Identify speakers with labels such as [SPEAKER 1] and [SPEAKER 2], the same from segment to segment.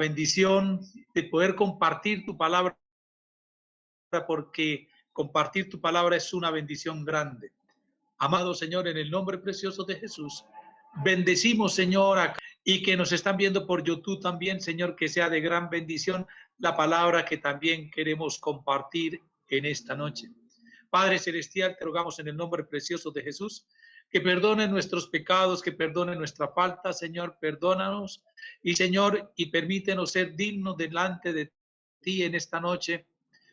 [SPEAKER 1] bendición de poder compartir tu palabra, porque compartir tu palabra es una bendición grande. Amado Señor, en el nombre precioso de Jesús, bendecimos, Señor, y que nos están viendo por YouTube también, Señor, que sea de gran bendición la palabra que también queremos compartir en esta noche. Padre Celestial, te rogamos en el nombre precioso de Jesús, que perdone nuestros pecados, que perdone nuestra falta, Señor, perdónanos, y Señor, y permítenos ser dignos delante de ti en esta noche,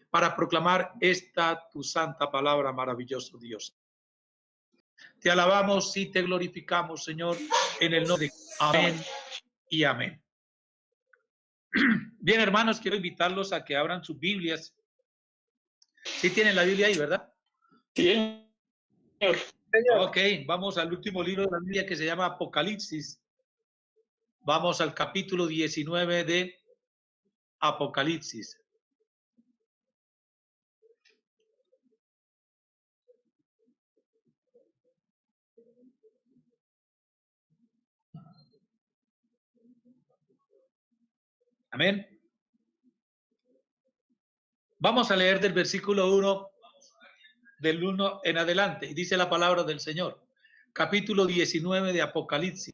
[SPEAKER 1] para proclamar esta tu santa palabra, maravilloso Dios. Te alabamos y te glorificamos, Señor, en el nombre de amén y amén. Bien, hermanos, quiero invitarlos a que abran sus Biblias. Sí tienen la Biblia ahí, ¿verdad?
[SPEAKER 2] Sí, señor.
[SPEAKER 1] Ok, vamos al último libro de la Biblia que se llama Apocalipsis. Vamos al capítulo 19 de Apocalipsis. Amén. Vamos a leer del versículo 1, del 1 en adelante, y dice la palabra del Señor. Capítulo 19 de Apocalipsis.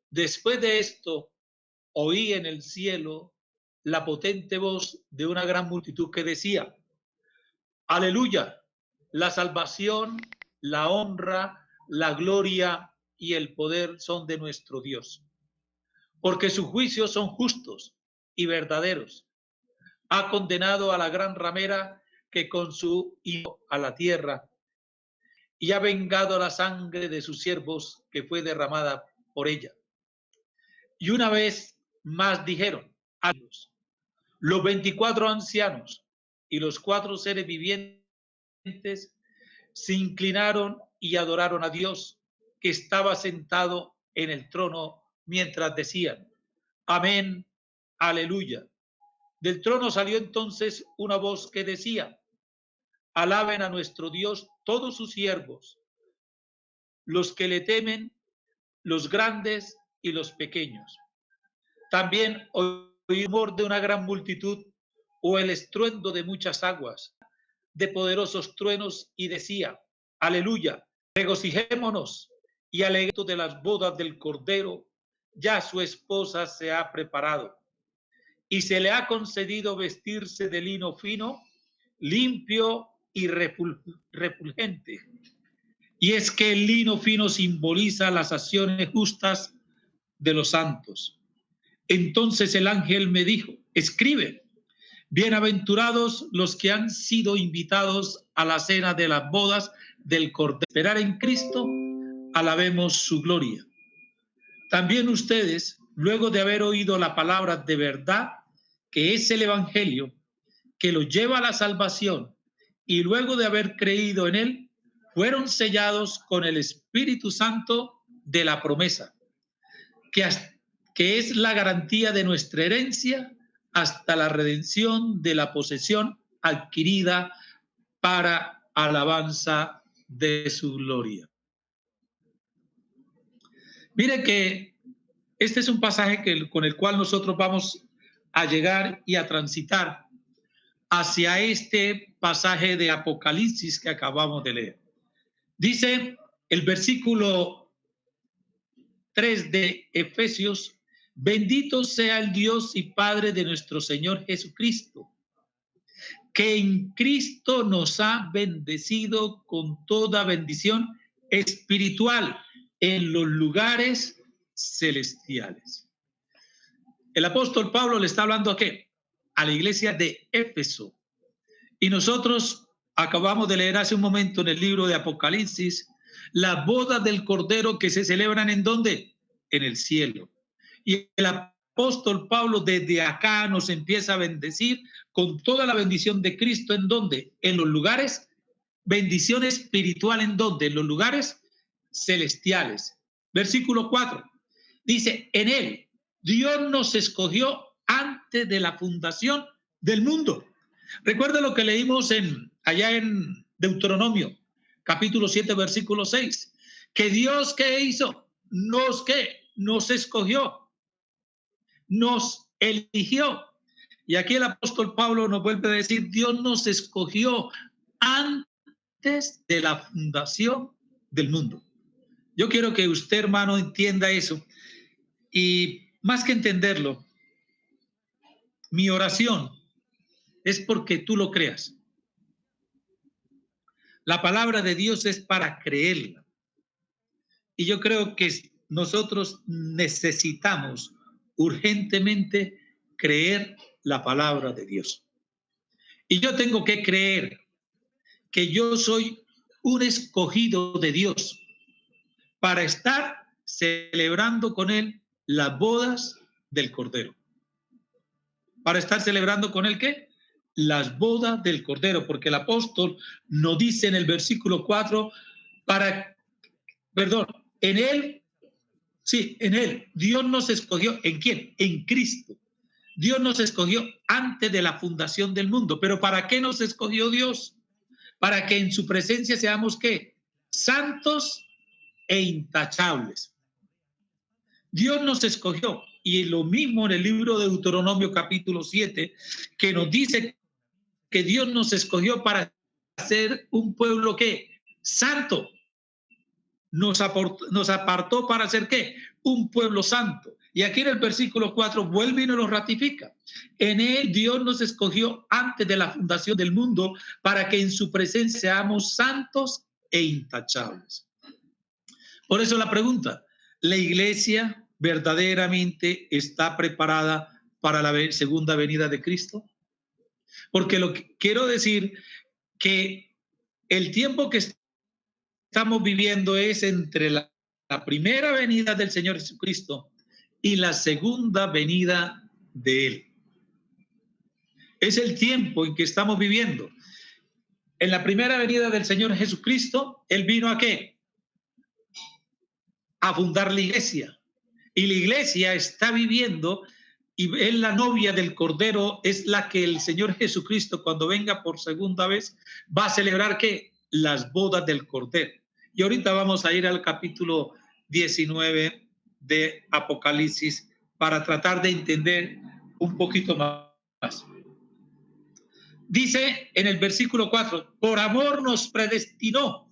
[SPEAKER 1] Después de esto, oí en el cielo la potente voz de una gran multitud que decía: Aleluya, la salvación, la honra, la gloria y el poder son de nuestro Dios, porque sus juicios son justos y verdaderos. Ha condenado a la gran ramera que con su hijo a la tierra, y ha vengado la sangre de sus siervos que fue derramada por ella. Y una vez más dijeron a los 24 ancianos y los 4 seres vivientes se inclinaron y adoraron a Dios, que estaba sentado en el trono, mientras decían: Amén, aleluya. Del trono salió entonces una voz que decía: Alaben a nuestro Dios todos sus siervos, los que le temen, los grandes y los pequeños. También oí el rumor de una gran multitud, o el estruendo de muchas aguas, de poderosos truenos, y decía: Aleluya, regocijémonos y alegremos de las bodas del Cordero, ya su esposa se ha preparado, y se le ha concedido vestirse de lino fino, limpio y refulgente. Y es que el lino fino simboliza las acciones justas de los santos. Entonces el ángel me dijo: escribe, bienaventurados los que han sido invitados a la cena de las bodas del Cordero. Esperar en Cristo, alabemos su gloria. También ustedes, luego de haber oído la palabra de verdad, que es el evangelio, que los lleva a la salvación, y luego de haber creído en él, fueron sellados con el Espíritu Santo de la promesa, que es la garantía de nuestra herencia hasta la redención de la posesión adquirida para alabanza de su gloria. Mire que este es un pasaje con el cual nosotros vamos a llegar y a transitar hacia este pasaje de Apocalipsis que acabamos de leer. Dice el versículo 3 de Efesios: bendito sea el Dios y Padre de nuestro Señor Jesucristo, que en Cristo nos ha bendecido con toda bendición espiritual en los lugares celestiales. El apóstol Pablo le está hablando ¿a qué? A la iglesia de Éfeso. Y nosotros acabamos de leer hace un momento en el libro de Apocalipsis las bodas del Cordero, que se celebran ¿en dónde? En el cielo. Y el apóstol Pablo desde acá nos empieza a bendecir con toda la bendición de Cristo. ¿En dónde? En los lugares, bendición espiritual. ¿En dónde? En los lugares celestiales. Versículo 4 dice: en él Dios nos escogió antes de la fundación del mundo. Recuerda lo que leímos allá en Deuteronomio, capítulo 7, versículo 6, que Dios, ¿qué hizo? Nos escogió, nos eligió. Y aquí el apóstol Pablo nos vuelve a decir, Dios nos escogió antes de la fundación del mundo. Yo quiero que usted, hermano, entienda eso. Y más que entenderlo, mi oración es porque tú lo creas. La palabra de Dios es para creerla. Y yo creo que nosotros necesitamos urgentemente creer la palabra de Dios. Y yo tengo que creer que yo soy un escogido de Dios para estar celebrando con Él las bodas del Cordero. Para estar celebrando con Él, ¿qué? Las bodas del Cordero, porque el apóstol nos dice en el versículo 4, en Él, sí, en Él, Dios nos escogió, ¿en quién? En Cristo. Dios nos escogió antes de la fundación del mundo. ¿Pero para qué nos escogió Dios? Para que en su presencia seamos, ¿qué? Santos e intachables. Dios nos escogió. Y lo mismo en el libro de Deuteronomio capítulo 7, que nos dice que Dios nos escogió para ser un pueblo, ¿qué? Santo. Nos apartó para ser, ¿qué? Un pueblo santo. Y aquí en el versículo 4 vuelve y nos lo ratifica. En Él Dios nos escogió antes de la fundación del mundo para que en su presencia seamos santos e intachables. Por eso la pregunta, ¿la iglesia verdaderamente está preparada para la segunda venida de Cristo? Porque lo que quiero decir que el tiempo que estamos viviendo es entre la primera venida del Señor Jesucristo y la segunda venida de Él. Es el tiempo en que estamos viviendo. En la primera venida del Señor Jesucristo, Él vino ¿a qué? A fundar la iglesia. Y la iglesia está viviendo y es la novia del Cordero, es la que el Señor Jesucristo, cuando venga por segunda vez, va a celebrar ¿qué? Las bodas del Cordero. Y ahorita vamos a ir al capítulo 19 de Apocalipsis para tratar de entender un poquito más. Dice en el versículo 4, por amor nos predestinó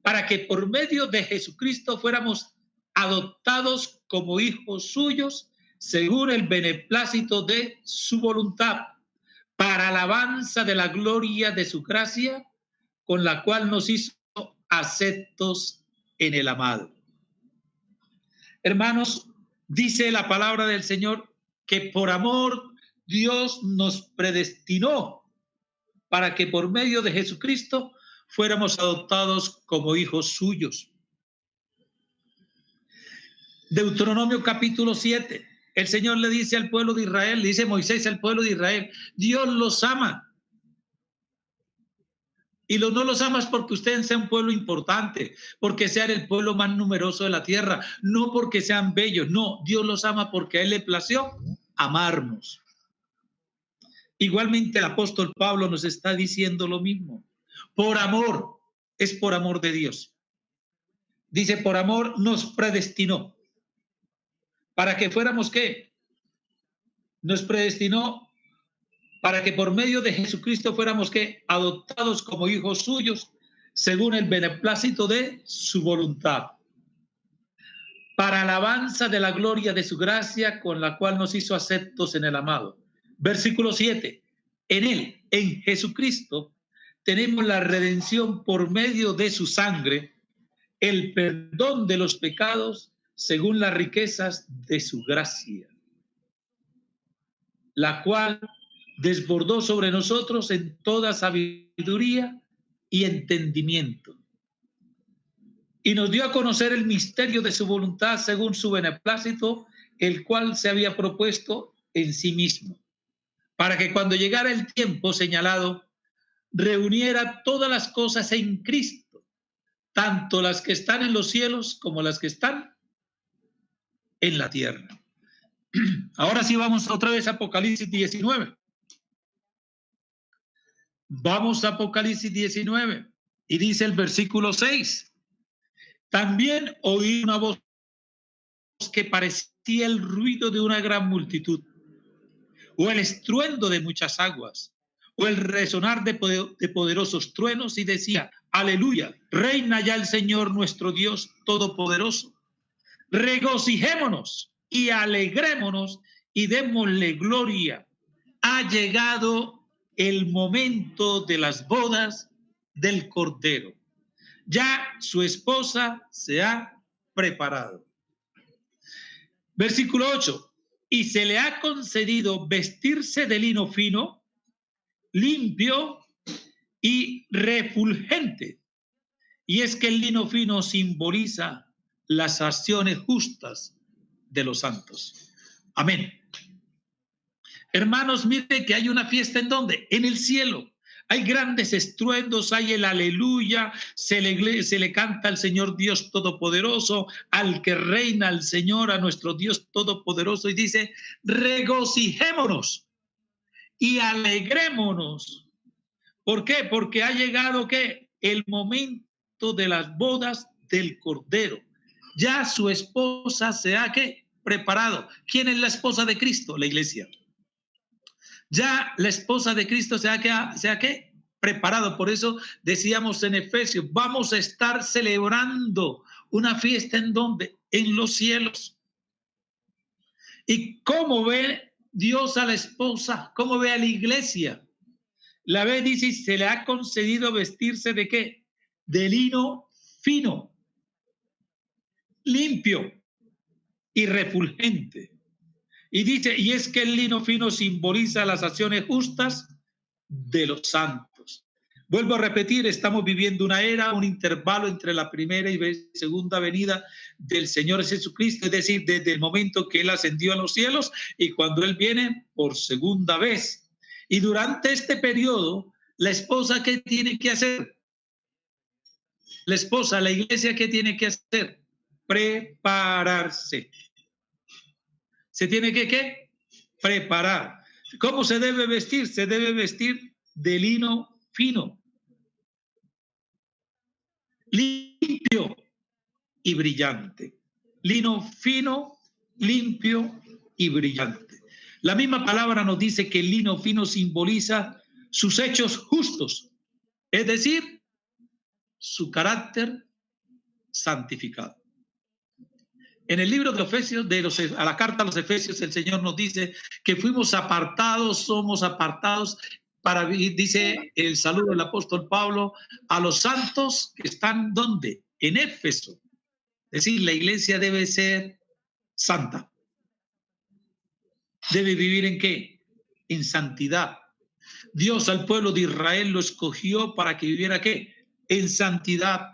[SPEAKER 1] para que por medio de Jesucristo fuéramos adoptados como hijos suyos según el beneplácito de su voluntad, para alabanza de la gloria de su gracia, con la cual nos hizo aceptos en el amado. Hermanos, dice la palabra del Señor que por amor Dios nos predestinó para que por medio de Jesucristo fuéramos adoptados como hijos suyos. Deuteronomio capítulo 7, el Señor le dice al pueblo de Israel, le dice Moisés al pueblo de Israel, Dios los ama. Y no los amas porque ustedes sean un pueblo importante, porque sean el pueblo más numeroso de la tierra, no porque sean bellos, no, Dios los ama porque a Él le plació amarnos. Igualmente el apóstol Pablo nos está diciendo lo mismo. Por amor, es por amor de Dios. Dice, por amor nos predestinó. ¿Para que fuéramos qué? Nos predestinó para que por medio de Jesucristo fuéramos ¿qué? Adoptados como hijos suyos, según el beneplácito de su voluntad, para alabanza de la gloria de su gracia, con la cual nos hizo aceptos en el amado. Versículo 7. En Él, en Jesucristo, tenemos la redención por medio de su sangre, el perdón de los pecados, según las riquezas de su gracia, la cual desbordó sobre nosotros en toda sabiduría y entendimiento. Y nos dio a conocer el misterio de su voluntad según su beneplácito, el cual se había propuesto en sí mismo, para que cuando llegara el tiempo señalado, reuniera todas las cosas en Cristo, tanto las que están en los cielos como las que están en la tierra. Ahora sí vamos otra vez a Apocalipsis 19. Vamos a Apocalipsis 19 y dice el versículo 6. También oí una voz que parecía el ruido de una gran multitud, o el estruendo de muchas aguas, o el resonar de poderosos truenos, y decía: aleluya, reina ya el Señor nuestro Dios todopoderoso. Regocijémonos y alegrémonos y démosle gloria. Ha llegado el momento de las bodas del Cordero. Ya su esposa se ha preparado. Versículo 8. Y se le ha concedido vestirse de lino fino, limpio y refulgente. Y es que el lino fino simboliza las acciones justas de los santos. Amén. Hermanos, miren que hay una fiesta, ¿en dónde? En el cielo. Hay grandes estruendos, hay el aleluya, se le canta al Señor Dios Todopoderoso, al que reina, al Señor, a nuestro Dios Todopoderoso, y dice: regocijémonos y alegrémonos. ¿Por qué? Porque ha llegado, ¿qué? El momento de las bodas del Cordero. Ya su esposa se ha, ¿qué? Preparado. ¿Quién es la esposa de Cristo? La iglesia. Ya la esposa de Cristo se ha ¿qué? Preparado. Por eso decíamos en Efesios, vamos a estar celebrando una fiesta, ¿en dónde? En los cielos. ¿Y cómo ve Dios a la esposa? ¿Cómo ve a la iglesia? La ve, dice, se le ha concedido vestirse ¿de qué? De lino fino, limpio y refulgente. Y dice, y es que el lino fino simboliza las acciones justas de los santos. Vuelvo a repetir, estamos viviendo una era, un intervalo entre la primera y segunda venida del Señor Jesucristo, es decir, desde el momento que Él ascendió a los cielos y cuando Él viene por segunda vez. Y durante este periodo, la esposa, ¿qué tiene que hacer? La esposa, la iglesia, ¿qué tiene que hacer? Prepararse. Se tiene que, ¿qué? Preparar. ¿Cómo se debe vestir? Se debe vestir de lino fino, limpio y brillante. Lino fino, limpio y brillante. La misma palabra nos dice que el lino fino simboliza sus hechos justos, es decir, su carácter santificado. En el libro de Efesios, a la carta a los Efesios, el Señor nos dice que fuimos apartados, somos apartados para vivir, dice el saludo del apóstol Pablo, a los santos que están, ¿dónde? En Éfeso. Es decir, la iglesia debe ser santa. ¿Debe vivir en qué? En santidad. Dios al pueblo de Israel lo escogió para que viviera, ¿qué? En santidad.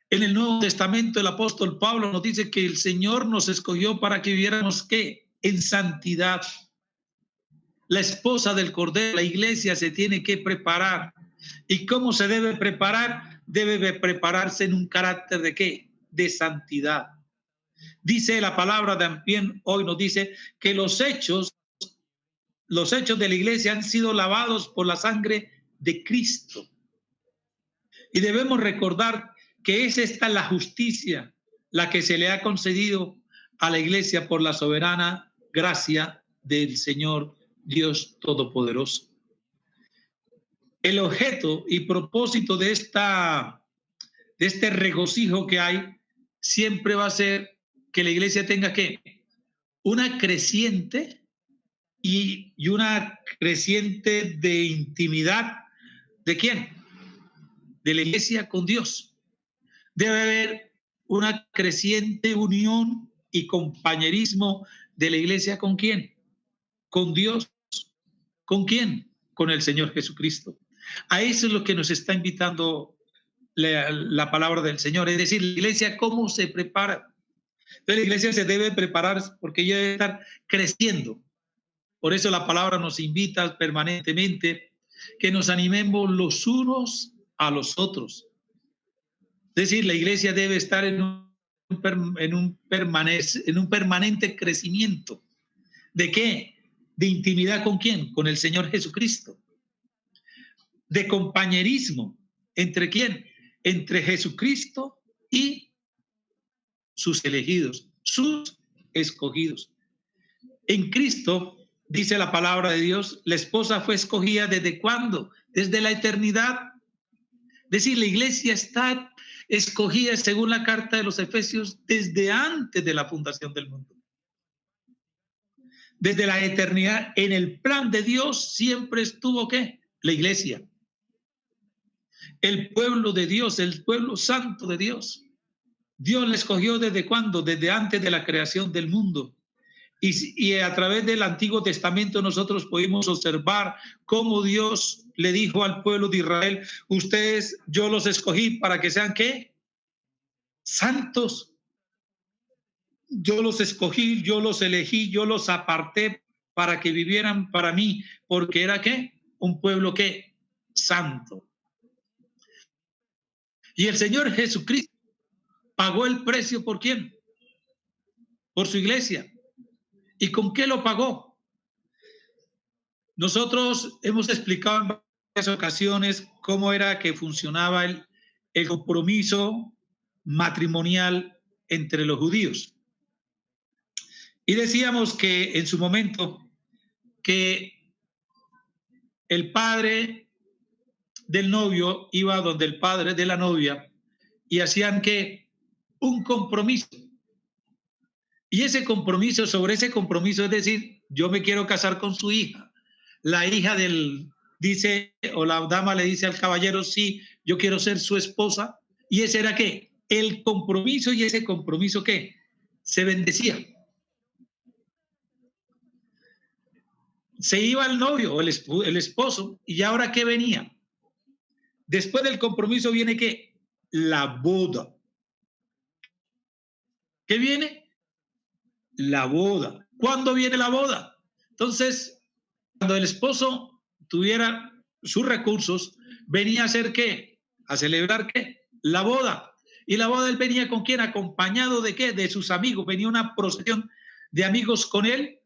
[SPEAKER 1] En el Nuevo Testamento el apóstol Pablo nos dice que el Señor nos escogió para que viviéramos, ¿qué? En santidad. La esposa del Cordero, la iglesia, se tiene que preparar. ¿Y cómo se debe preparar? Debe prepararse en un carácter de ¿qué? De santidad. Dice la palabra también, hoy nos dice que los hechos de la iglesia han sido lavados por la sangre de Cristo. Y debemos recordar que es esta la justicia, la que se le ha concedido a la iglesia por la soberana gracia del Señor Dios Todopoderoso. El objeto y propósito de este regocijo que hay siempre va a ser que la iglesia tenga ¿qué? Una creciente y una creciente de intimidad. ¿De quién? De la iglesia con Dios. Debe haber una creciente unión y compañerismo de la iglesia ¿con quién? Con Dios. ¿Con quién? Con el Señor Jesucristo. A eso es lo que nos está invitando la palabra del Señor. Es decir, la iglesia, ¿cómo se prepara? Entonces la iglesia se debe preparar porque ella debe estar creciendo. Por eso la palabra nos invita permanentemente que nos animemos los unos a los otros. Es decir, la iglesia debe estar en un permanente crecimiento. ¿De qué? De intimidad ¿con quién? Con el Señor Jesucristo. De compañerismo. ¿Entre quién? Entre Jesucristo y sus elegidos, sus escogidos. En Cristo dice la palabra de Dios, la esposa fue escogida ¿desde cuándo? Desde la eternidad. Es decir, la iglesia está escogida según la carta de los Efesios desde antes de la fundación del mundo. Desde la eternidad, en el plan de Dios siempre estuvo ¿qué? La iglesia. El pueblo de Dios, el pueblo santo de Dios. Dios la escogió ¿desde cuándo? Desde antes de la creación del mundo. Y a través del Antiguo Testamento nosotros pudimos observar cómo Dios le dijo al pueblo de Israel, ustedes, yo los escogí para que sean ¿qué? Santos. Yo los escogí, yo los elegí, yo los aparté para que vivieran para mí, porque era ¿qué? Un pueblo ¿qué? Santo. Y el Señor Jesucristo pagó el precio ¿por quién? Por su iglesia. ¿Y con qué lo pagó? Nosotros hemos explicado en varias ocasiones cómo era que funcionaba el compromiso matrimonial entre los judíos. Y decíamos que en su momento que el padre del novio iba donde el padre de la novia y hacían que un compromiso. Y ese compromiso, sobre ese compromiso, es decir, yo me quiero casar con su hija. La hija del, dice, o la dama le dice al caballero, sí, yo quiero ser su esposa. Y ese era ¿qué? El compromiso, y ese compromiso ¿qué? Se bendecía. Se iba el novio o el esposo, y ahora ¿qué venía? Después del compromiso viene ¿qué? La boda. ¿Qué viene? La boda. ¿Cuándo viene la boda? Entonces, cuando el esposo tuviera sus recursos, venía a hacer ¿qué? A celebrar ¿qué? La boda. Y la boda él venía ¿con quién? Acompañado de ¿qué? De sus amigos. Venía una procesión de amigos con él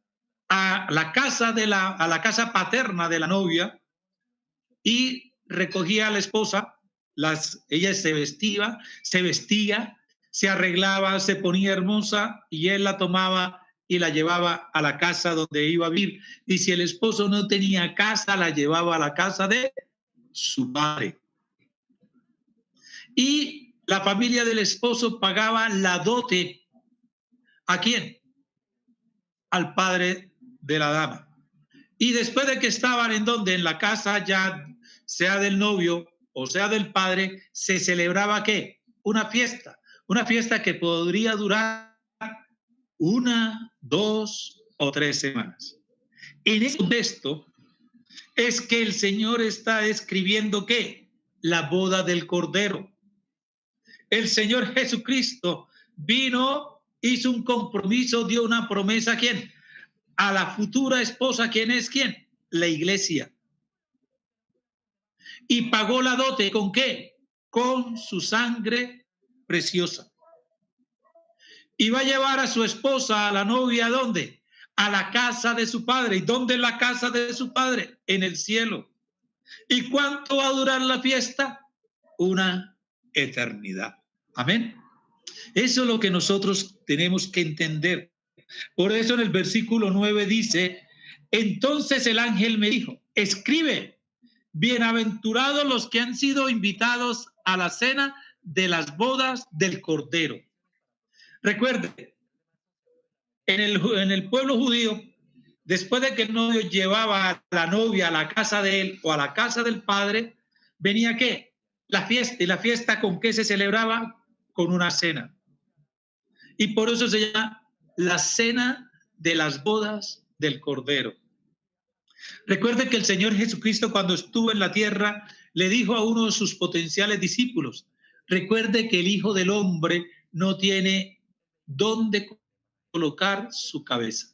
[SPEAKER 1] a la casa a la casa paterna de la novia y recogía a la esposa, ella se vestía, se arreglaba, se ponía hermosa y él la tomaba y la llevaba a la casa donde iba a vivir. Y si el esposo no tenía casa, la llevaba a la casa de su padre. Y la familia del esposo pagaba la dote. ¿A quién? Al padre de la dama. Y después de que estaban en donde, en la casa ya sea del novio o sea del padre, se celebraba ¿qué? Una fiesta que podría durar 1, 2 o 3 semanas. En este contexto es que el Señor está escribiendo ¿qué? La boda del Cordero. El Señor Jesucristo vino, hizo un compromiso, dio una promesa ¿a quién? A la futura esposa. ¿Quién es quién? La iglesia. Y pagó la dote ¿con qué? Con su sangre preciosa. Y va a llevar a su esposa, a la novia, ¿a dónde? A la casa de su padre. ¿Y dónde es la casa de su padre? En el cielo. ¿Y cuánto va a durar la fiesta? Una eternidad. Amén. Eso es lo que nosotros tenemos que entender. Por eso en el versículo 9 dice, entonces el ángel me dijo, escribe, bienaventurados los que han sido invitados a la cena de las bodas del Cordero. Recuerde, en el pueblo judío, después de que el novio llevaba a la novia a la casa de él o a la casa del padre, venía ¿qué? La fiesta. ¿Y la fiesta con qué se celebraba? Con una cena. Y por eso se llama la cena de las bodas del Cordero. Recuerde que el Señor Jesucristo, cuando estuvo en la tierra, le dijo a uno de sus potenciales discípulos, recuerde que el Hijo del Hombre no tiene dónde colocar su cabeza.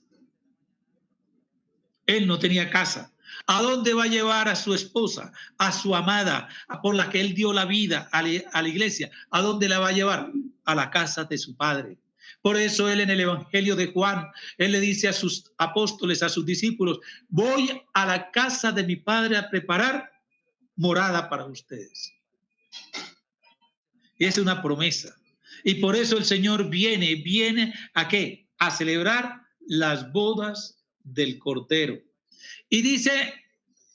[SPEAKER 1] Él no tenía casa. ¿A dónde va a llevar a su esposa, a su amada, por la que él dio la vida a la iglesia? ¿A dónde la va a llevar? A la casa de su Padre. Por eso él en el Evangelio de Juan, él le dice a sus apóstoles, a sus discípulos, voy a la casa de mi Padre a preparar morada para ustedes. Y es una promesa. Y por eso el Señor viene ¿a qué? A celebrar las bodas del Cordero. Y dice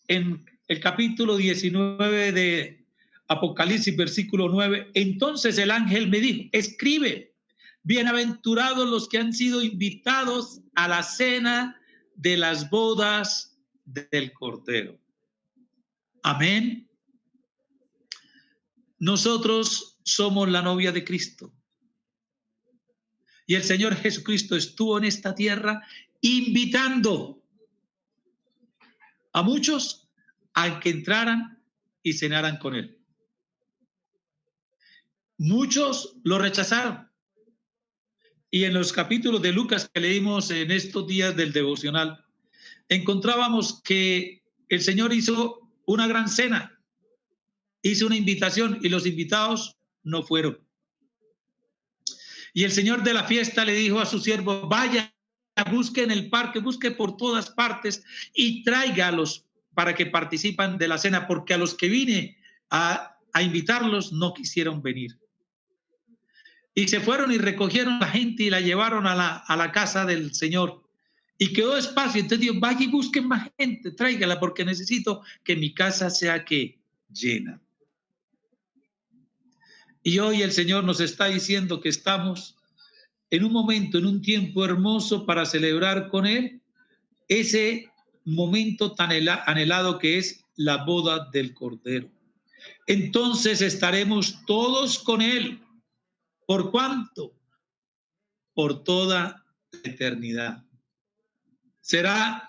[SPEAKER 1] en el capítulo 19 de Apocalipsis, versículo 9, entonces el ángel me dijo, escribe, bienaventurados los que han sido invitados a la cena de las bodas del Cordero. Amén. Nosotros somos la novia de Cristo. Y el Señor Jesucristo estuvo en esta tierra invitando a muchos a que entraran y cenaran con Él. Muchos lo rechazaron. Y en los capítulos de Lucas que leímos en estos días del devocional, encontrábamos que el Señor hizo una gran cena, hizo una invitación y los invitados no fueron. Y el Señor de la fiesta le dijo a su siervo, vaya, busque en el parque, busque por todas partes y tráigalos para que participen de la cena, porque a los que vine a invitarlos no quisieron venir. Y se fueron y recogieron la gente y la llevaron a la casa del Señor. Y quedó espacio, entonces Dios, vaya y busquen más gente, tráigala, porque necesito que mi casa sea que llena. Y hoy el Señor nos está diciendo que estamos en un momento, en un tiempo hermoso para celebrar con Él ese momento tan anhelado que es la boda del Cordero. Entonces estaremos todos con Él. ¿Por cuánto? Por toda la eternidad. Será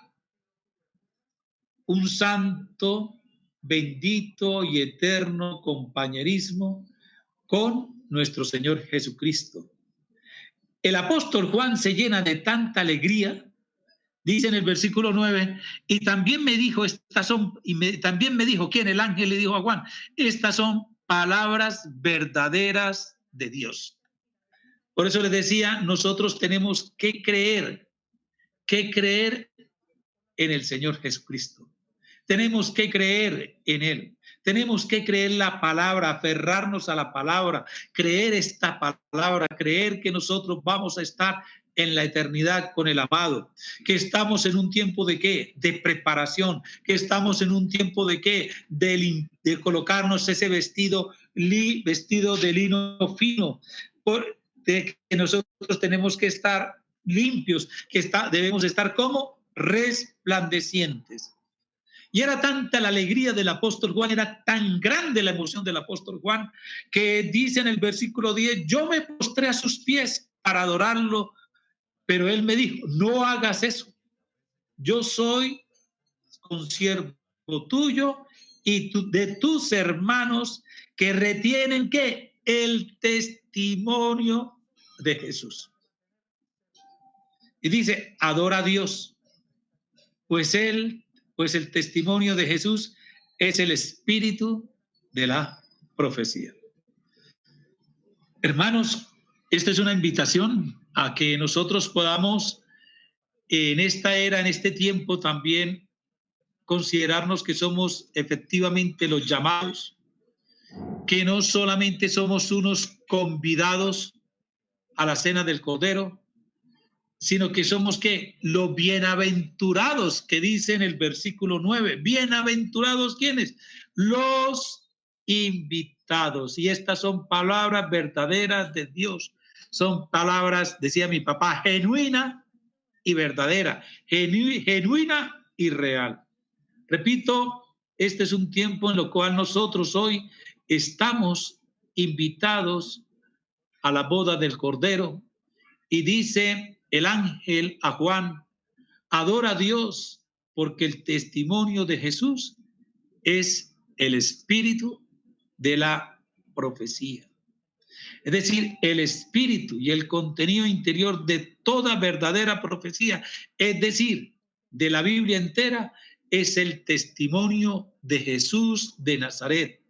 [SPEAKER 1] un santo, bendito y eterno compañerismo con nuestro Señor Jesucristo. El apóstol Juan se llena de tanta alegría, dice en el versículo 9, y también me dijo, también me dijo, ¿quién? El ángel le dijo a Juan, estas son palabras verdaderas de Dios. Por eso les decía, nosotros tenemos que creer en el Señor Jesucristo. Tenemos que creer en Él. Tenemos que creer la palabra, aferrarnos a la palabra, creer esta palabra, creer que nosotros vamos a estar en la eternidad con el amado, que estamos en un tiempo de ¿qué? De preparación, que estamos en un tiempo de ¿qué? De colocarnos ese vestido de lino fino, de que nosotros tenemos que estar limpios, debemos estar como resplandecientes. Y era tanta la alegría del apóstol Juan, era tan grande la emoción del apóstol Juan, que dice en el versículo 10, yo me postré a sus pies para adorarlo, pero él me dijo, no hagas eso. Yo soy consiervo tuyo y de tus hermanos que retienen ¿qué? El testimonio de Jesús. Y dice, adora a Dios, pues el testimonio de Jesús es el espíritu de la profecía. Hermanos, esta es una invitación a que nosotros podamos en esta era, en este tiempo también considerarnos que somos efectivamente los llamados, que no solamente somos unos convidados a la cena del Cordero, sino que somos ¿qué? Los bienaventurados, que dice en el versículo 9. ¿Bienaventurados quiénes? Los invitados. Y estas son palabras verdaderas de Dios. Son palabras, decía mi papá, genuina y verdadera, genuina y real. Repito, este es un tiempo en el cual nosotros hoy estamos invitados a la boda del Cordero. Y dice el ángel a Juan, adora a Dios, porque el testimonio de Jesús es el espíritu de la profecía. Es decir, el espíritu y el contenido interior de toda verdadera profecía, es decir, de la Biblia entera, es el testimonio de Jesús de Nazaret.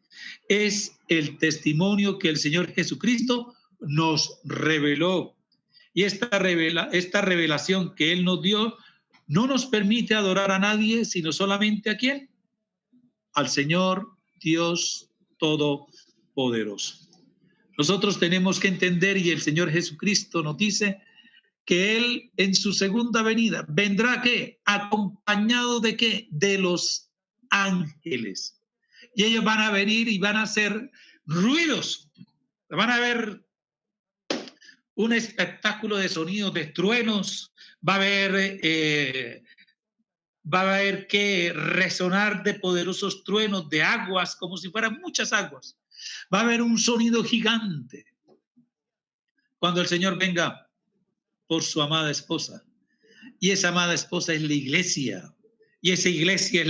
[SPEAKER 1] Es el testimonio que el Señor Jesucristo nos reveló. Y esta revelación que Él nos dio no nos permite adorar a nadie, sino solamente ¿a quién? Al Señor Dios Todopoderoso. Nosotros tenemos que entender, y el Señor Jesucristo nos dice que Él en su segunda venida vendrá, ¿qué? ¿Acompañado de qué? De los ángeles. Y ellos van a venir y van a hacer ruidos. Van a ver un espectáculo de sonidos, de truenos. Va a haber que resonar de poderosos truenos, de aguas, como si fueran muchas aguas. Va a haber un sonido gigante cuando el Señor venga por su amada esposa. Y esa amada esposa es la iglesia. Y esa iglesia es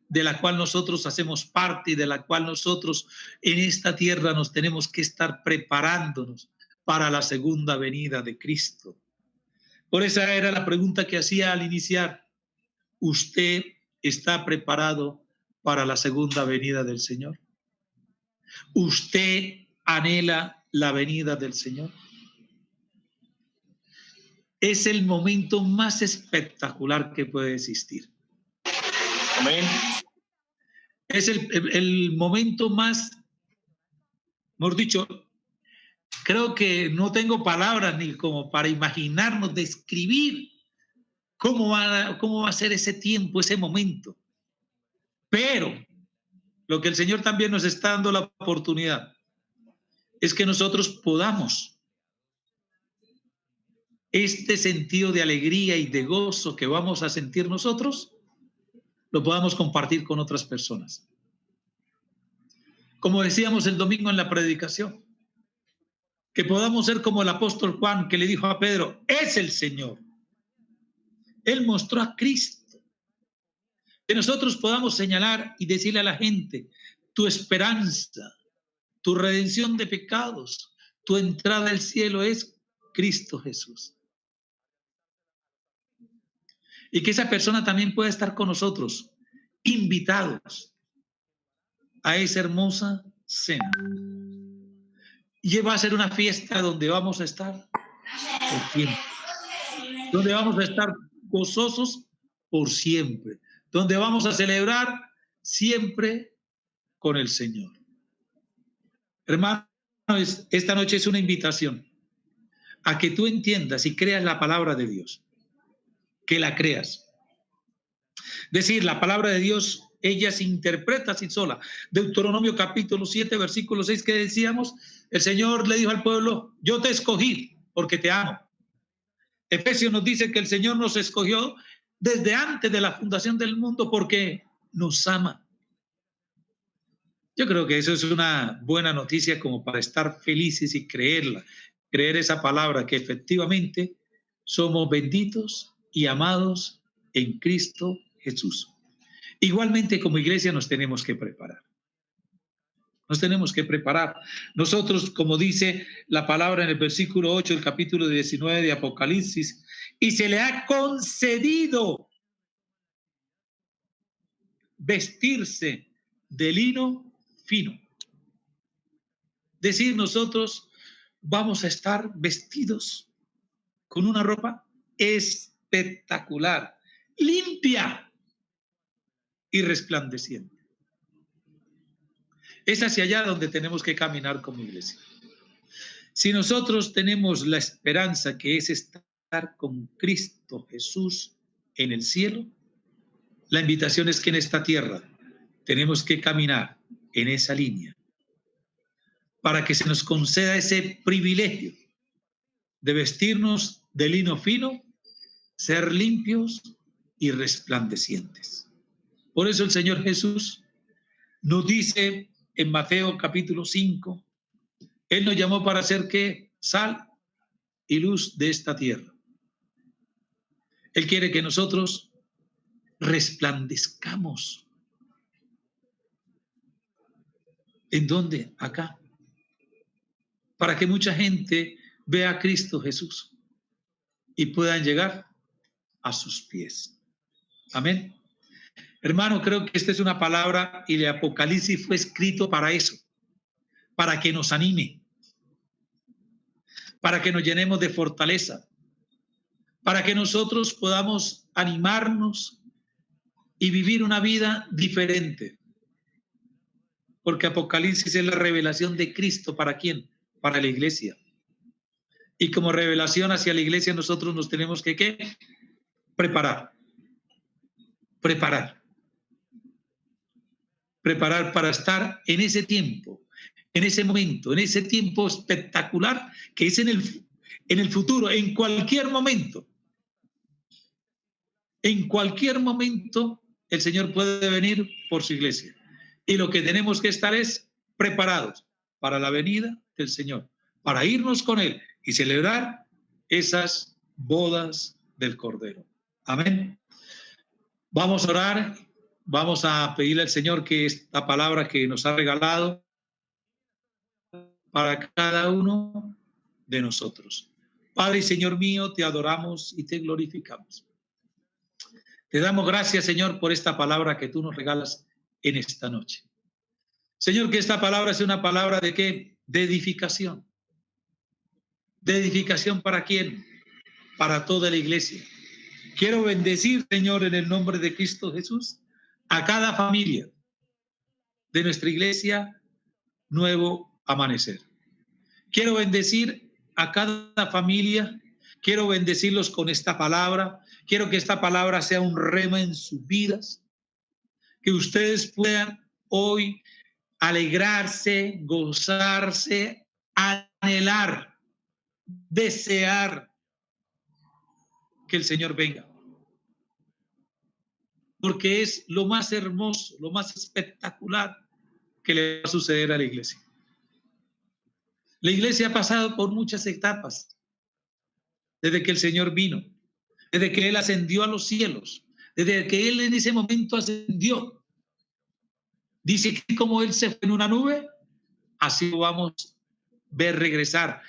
[SPEAKER 1] de la cual nosotros hacemos parte y de la cual nosotros en esta tierra nos tenemos que estar preparándonos para la segunda venida de Cristo. Por esa era la pregunta que hacía al iniciar. ¿Usted está preparado para la segunda venida del Señor? ¿Usted anhela la venida del Señor? Es el momento más espectacular que puede existir.
[SPEAKER 2] Amén.
[SPEAKER 1] Es el momento más, mejor dicho, creo que no tengo palabras ni como para imaginarnos, describir cómo va a ser ese tiempo, ese momento. Pero lo que el Señor también nos está dando la oportunidad es que nosotros podamos este sentido de alegría y de gozo que vamos a sentir nosotros, lo podamos compartir con otras personas. Como decíamos el domingo en la predicación, que podamos ser como el apóstol Juan, que le dijo a Pedro, es el Señor. Él mostró a Cristo. Que nosotros podamos señalar y decirle a la gente, tu esperanza, tu redención de pecados, tu entrada al cielo es Cristo Jesús. Y que esa persona también pueda estar con nosotros, invitados a esa hermosa cena. Y va a ser una fiesta donde vamos a estar por siempre, donde vamos a estar gozosos por siempre, donde vamos a celebrar siempre con el Señor. Hermanos, esta noche es una invitación a que tú entiendas y creas la palabra de Dios, que la creas. Decir, la palabra de Dios, ella se interpreta así sola. Deuteronomio capítulo 7, versículo 6, que decíamos, el Señor le dijo al pueblo, yo te escogí porque te amo. Efesios nos dice que el Señor nos escogió desde antes de la fundación del mundo porque nos ama. Yo creo que eso es una buena noticia como para estar felices y creerla, creer esa palabra que efectivamente somos benditos y amados en Cristo Jesús. Igualmente como iglesia nos tenemos que preparar. Nos tenemos que preparar. Nosotros, como dice la palabra en el versículo 8 del capítulo 19 de Apocalipsis, y se le ha concedido vestirse de lino fino. Decir, nosotros vamos a estar vestidos con una ropa espectacular, limpia y resplandeciente. Es hacia allá donde tenemos que caminar como iglesia. Si nosotros tenemos la esperanza que es estar con Cristo Jesús en el cielo, la invitación es que en esta tierra tenemos que caminar en esa línea para que se nos conceda ese privilegio de vestirnos de lino fino, ser limpios y resplandecientes. Por eso el Señor Jesús nos dice en Mateo capítulo 5, Él nos llamó para ser ¿qué? Sal y luz de esta tierra. Él quiere que nosotros resplandezcamos. ¿En dónde? Acá. Para que mucha gente vea a Cristo Jesús y puedan llegar a sus pies. Amén. Hermano, creo que esta es una palabra y el Apocalipsis fue escrito para eso, para que nos anime, para que nos llenemos de fortaleza, para que nosotros podamos animarnos y vivir una vida diferente. Porque Apocalipsis es la revelación de Cristo, ¿para quién? Para la iglesia. Y como revelación hacia la iglesia nosotros nos tenemos que ¿qué? Preparar para estar en ese tiempo, en ese momento, en ese tiempo espectacular que es en el futuro, en cualquier momento. En cualquier momento el Señor puede venir por su iglesia. Y lo que tenemos que estar es preparados para la venida del Señor, para irnos con Él y celebrar esas bodas del Cordero. Amén. Vamos a orar, vamos a pedirle al Señor que esta palabra que nos ha regalado para cada uno de nosotros. Padre y Señor mío, te adoramos y te glorificamos. Te damos gracias, Señor, por esta palabra que tú nos regalas en esta noche. Señor, que esta palabra sea una palabra de ¿qué? De edificación. ¿De edificación para quién? Para toda la iglesia. Quiero bendecir, Señor, en el nombre de Cristo Jesús, a cada familia de nuestra iglesia Nuevo Amanecer. Quiero bendecir a cada familia, quiero bendecirlos con esta palabra, quiero que esta palabra sea un rema en sus vidas, que ustedes puedan hoy alegrarse, gozarse, anhelar, desear que el Señor venga. Porque es lo más hermoso, lo más espectacular que le va a suceder a la iglesia. La iglesia ha pasado por muchas etapas desde que el Señor vino, desde que Él ascendió a los cielos, desde que Él en ese momento ascendió. Dice que como Él se fue en una nube, así lo vamos a ver regresar.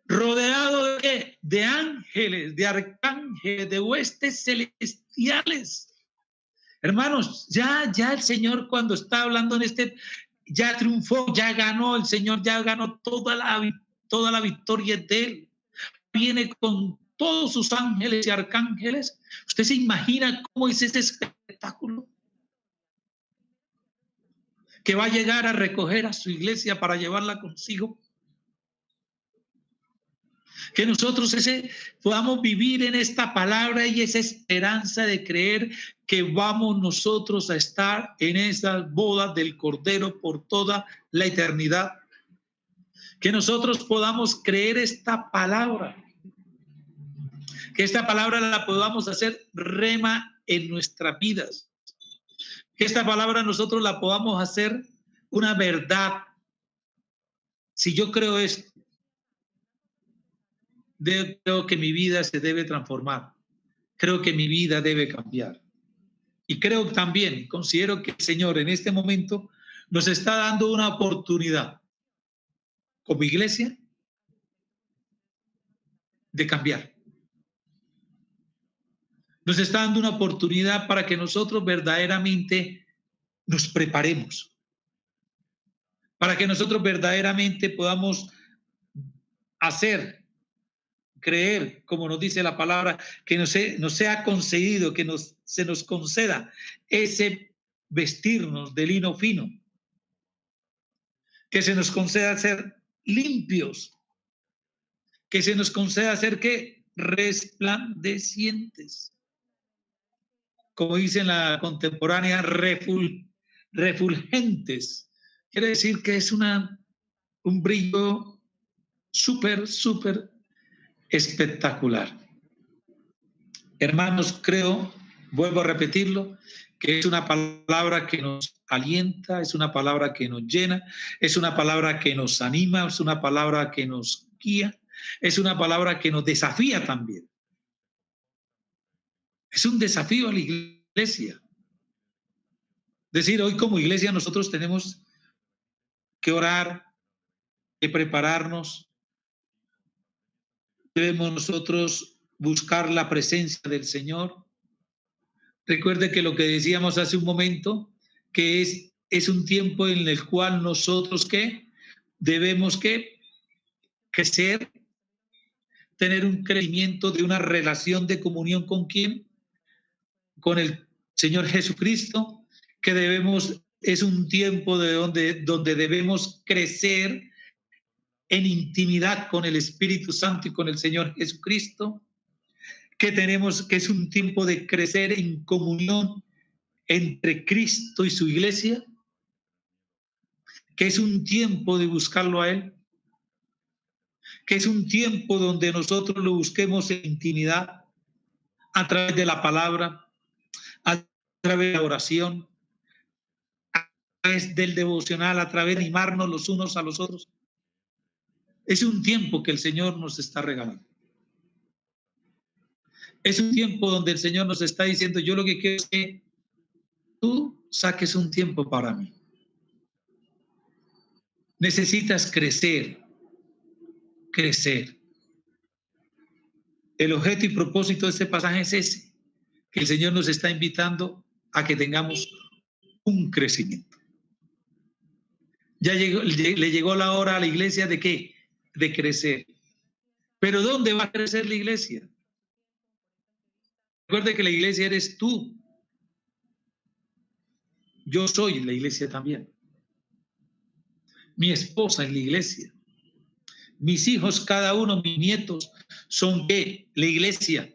[SPEAKER 1] ¿Rodeado de qué? De ángeles, de arcángeles, de huestes celestiales. Hermanos, ya el Señor cuando está hablando en ya triunfó, ya ganó, el Señor ya ganó toda la victoria de Él. Viene con todos sus ángeles y arcángeles. ¿Usted se imagina cómo es ese espectáculo? Que va a llegar a recoger a su iglesia para llevarla consigo. Que nosotros podamos vivir en esta palabra y esa esperanza de creer que vamos nosotros a estar en esas bodas del Cordero por toda la eternidad. Que nosotros podamos creer esta palabra. Que esta palabra la podamos hacer rema en nuestras vidas. Que esta palabra nosotros la podamos hacer una verdad. Si yo creo esto, creo que mi vida se debe transformar. Creo que mi vida debe cambiar. Y creo también, considero que el Señor en este momento nos está dando una oportunidad como iglesia de cambiar. Nos está dando una oportunidad para que nosotros verdaderamente nos preparemos. Para que nosotros verdaderamente podamos creer, como nos dice la palabra, que nos sea concedido, que se nos conceda ese vestirnos de lino fino, que se nos conceda ser limpios, que se nos conceda ser ¿qué? Resplandecientes. Como dice en la contemporánea, refulgentes. Quiere decir que es un brillo súper espectacular. Hermanos, creo, vuelvo a repetirlo, que es una palabra que nos alienta, es una palabra que nos llena, es una palabra que nos anima, es una palabra que nos guía, es una palabra que nos desafía también. Es un desafío a la iglesia. Es decir, hoy como iglesia nosotros tenemos que orar, que prepararnos. Debemos nosotros buscar la presencia del Señor. Recuerde que lo que decíamos hace un momento, que es un tiempo en el cual nosotros ¿qué? Debemos ¿qué? Crecer, tener un crecimiento de una relación de comunión con ¿quién? Con el Señor Jesucristo, que es un tiempo donde debemos crecer en intimidad con el Espíritu Santo y con el Señor Jesucristo, que es un tiempo de crecer en comunión entre Cristo y su iglesia, que es un tiempo de buscarlo a Él, que es un tiempo donde nosotros lo busquemos en intimidad, a través de la palabra, a través de la oración, a través del devocional, a través de animarnos los unos a los otros. Es un tiempo que el Señor nos está regalando. Es un tiempo donde el Señor nos está diciendo, yo lo que quiero es que tú saques un tiempo para mí. Necesitas crecer. El objeto y propósito de este pasaje es ese, que el Señor nos está invitando a que tengamos un crecimiento. Ya le llegó la hora a la iglesia de ¿qué? De crecer. Pero ¿dónde va a crecer la iglesia? Recuerde que la iglesia eres tú. Yo soy la iglesia también. Mi esposa es la iglesia. Mis hijos, cada uno, mis nietos, son ¿qué? La iglesia.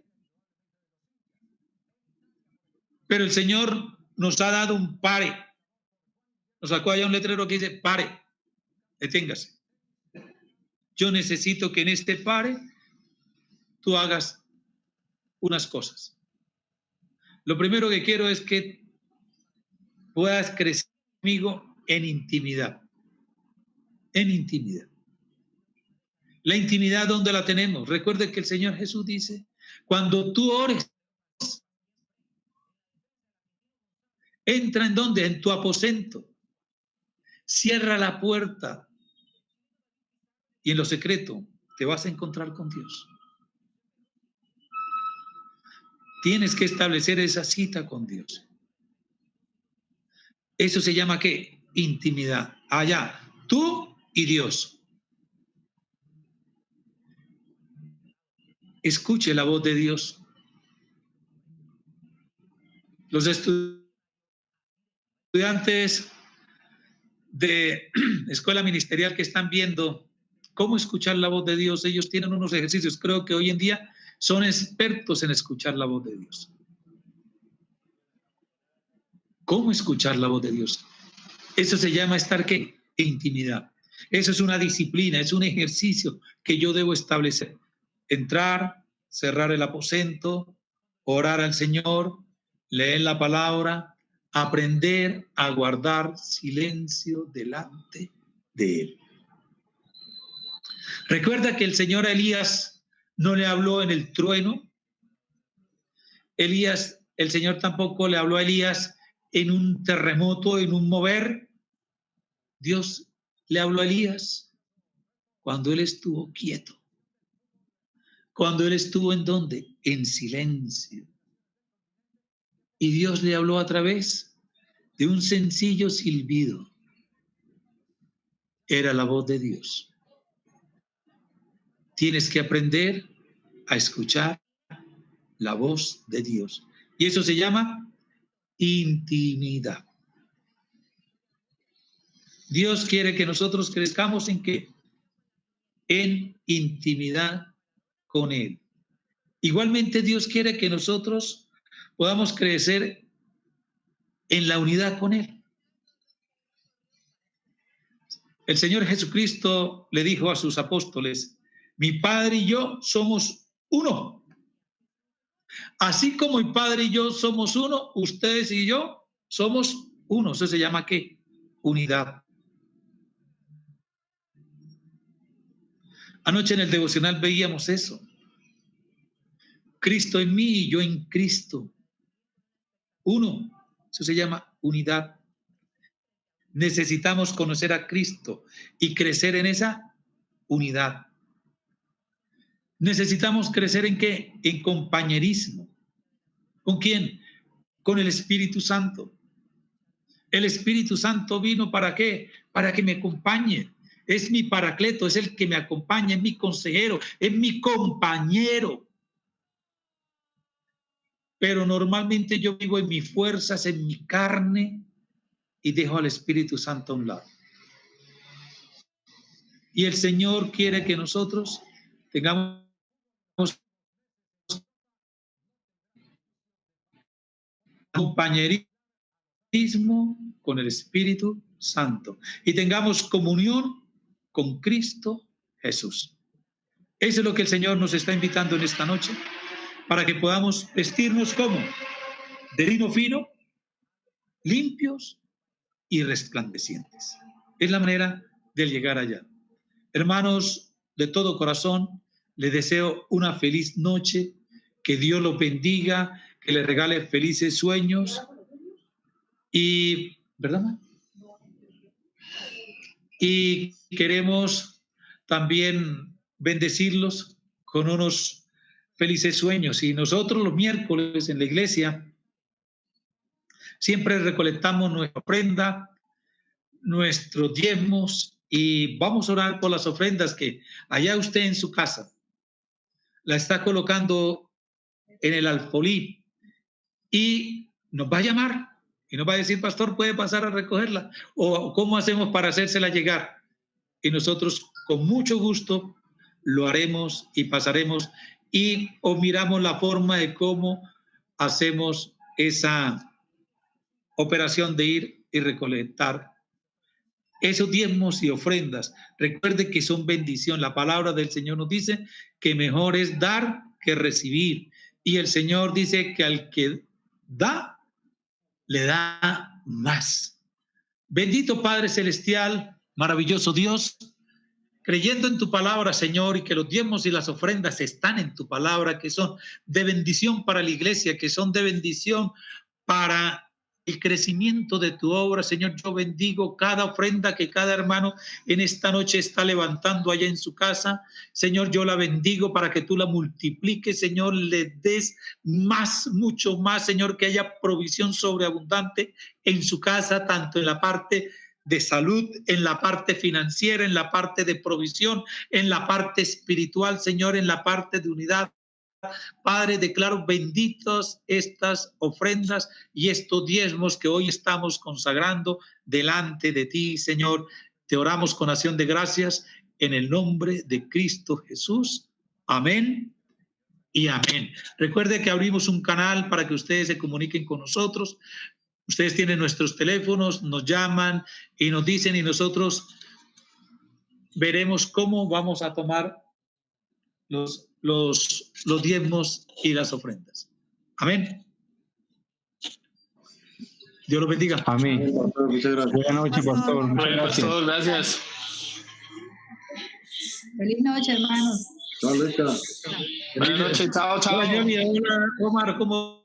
[SPEAKER 1] Pero el Señor nos ha dado un pare. Nos sacó allá un letrero que dice pare. Deténgase. Yo necesito que en este pare tú hagas unas cosas. Lo primero que quiero es que puedas crecer conmigo en intimidad. En intimidad. La intimidad, ¿dónde la tenemos? Recuerde que el Señor Jesús dice, cuando tú ores, entra en ¿dónde? En tu aposento. Cierra la puerta y en lo secreto te vas a encontrar con Dios. Tienes que establecer esa cita con Dios. Eso se llama ¿qué? Intimidad. Allá, tú y Dios. Escuche la voz de Dios. Los estudiantes de escuela ministerial que están viendo cómo escuchar la voz de Dios, ellos tienen unos ejercicios. Creo que hoy en día son expertos en escuchar la voz de Dios. ¿Cómo escuchar la voz de Dios? Eso se llama estar ¿qué? Intimidad. Eso es una disciplina, es un ejercicio que yo debo establecer. Entrar, cerrar el aposento, orar al Señor, leer la palabra, aprender a guardar silencio delante de Él. Recuerda que el Señor a Elías no le habló en el trueno. El Señor tampoco le habló a Elías en un terremoto, en un mover. Dios le habló a Elías cuando él estuvo quieto. Cuando él estuvo ¿en dónde? En silencio. Y Dios le habló a través de un sencillo silbido. Era la voz de Dios. Tienes que aprender a escuchar la voz de Dios. Y eso se llama intimidad. Dios quiere que nosotros crezcamos ¿en qué? En intimidad con Él. Igualmente Dios quiere que nosotros podamos crecer en la unidad con Él. El Señor Jesucristo le dijo a sus apóstoles, mi Padre y yo somos uno. Así como mi Padre y yo somos uno, ustedes y yo somos uno. Eso se llama ¿qué? Unidad. Anoche en el devocional veíamos eso. Cristo en mí y yo en Cristo. Uno. Eso se llama unidad. Necesitamos conocer a Cristo y crecer en esa unidad. Necesitamos crecer ¿en qué? En compañerismo. ¿Con quién? Con el Espíritu Santo. El Espíritu Santo vino ¿para qué? Para que me acompañe. Es mi paracleto, es el que me acompaña, es mi consejero, es mi compañero. Pero normalmente yo vivo en mis fuerzas, en mi carne y dejo al Espíritu Santo a un lado. Y el Señor quiere que nosotros tengamos compañerismo con el Espíritu Santo y tengamos comunión con Cristo Jesús. Eso es lo que el Señor nos está invitando en esta noche, para que podamos vestirnos como de lino fino, limpios y resplandecientes. Es la manera de llegar allá. Hermanos, de todo corazón, les deseo una feliz noche, que Dios los bendiga, que les regale felices sueños y, ¿verdad? Y queremos también bendecirlos con unos felices sueños. Y nosotros los miércoles en la iglesia siempre recolectamos nuestra ofrenda, nuestros diezmos, y vamos a orar por las ofrendas que allá usted en su casa la está colocando en el alfolí y nos va a llamar y nos va a decir: pastor, ¿puede pasar a recogerla? ¿O cómo hacemos para hacérsela llegar? Y nosotros con mucho gusto lo haremos y pasaremos o miramos la forma de cómo hacemos esa operación de ir y recolectar esos diezmos y ofrendas. Recuerde que son bendición. La palabra del Señor nos dice que mejor es dar que recibir. Y el Señor dice que al que da, le da más. Bendito Padre Celestial, maravilloso Dios, creyendo en tu palabra, Señor, y que los diezmos y las ofrendas están en tu palabra, que son de bendición para la iglesia, que son de bendición para el crecimiento de tu obra, Señor. Yo bendigo cada ofrenda que cada hermano en esta noche está levantando allá en su casa. Señor, yo la bendigo para que tú la multipliques, Señor, le des más, mucho más, Señor, que haya provisión sobreabundante en su casa, tanto en la parte de salud, en la parte financiera, en la parte de provisión, en la parte espiritual, Señor, en la parte de unidad. Padre, declaro benditas estas ofrendas y estos diezmos que hoy estamos consagrando delante de ti, Señor. Te oramos con acción de gracias en el nombre de Cristo Jesús. Amén y amén. Recuerde que abrimos un canal para que ustedes se comuniquen con nosotros. Ustedes tienen nuestros teléfonos, nos llaman y nos dicen, y nosotros veremos cómo vamos a tomar los diezmos y las ofrendas. Amén. Dios los bendiga.
[SPEAKER 3] Amén.
[SPEAKER 2] Muchas gracias.
[SPEAKER 3] Buenas noches, pastor. Muchas gracias.
[SPEAKER 2] Pastor, gracias.
[SPEAKER 4] Feliz noche, hermanos.
[SPEAKER 2] Chao, Luisa. Buenas noches. Chao, chao.
[SPEAKER 1] Hola, Johnny. Hola, Omar. ¿Cómo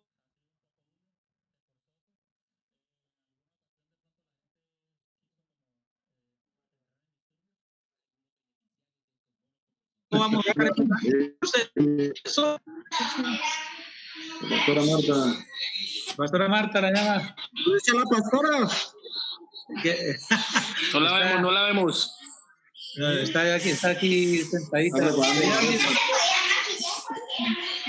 [SPEAKER 1] vamos a ver eso?
[SPEAKER 2] Pastora Marta.
[SPEAKER 1] Pastora Marta, la llama.
[SPEAKER 5] ¿Dice la pastora?
[SPEAKER 2] No la vemos, no la vemos.
[SPEAKER 1] Está aquí sentadita.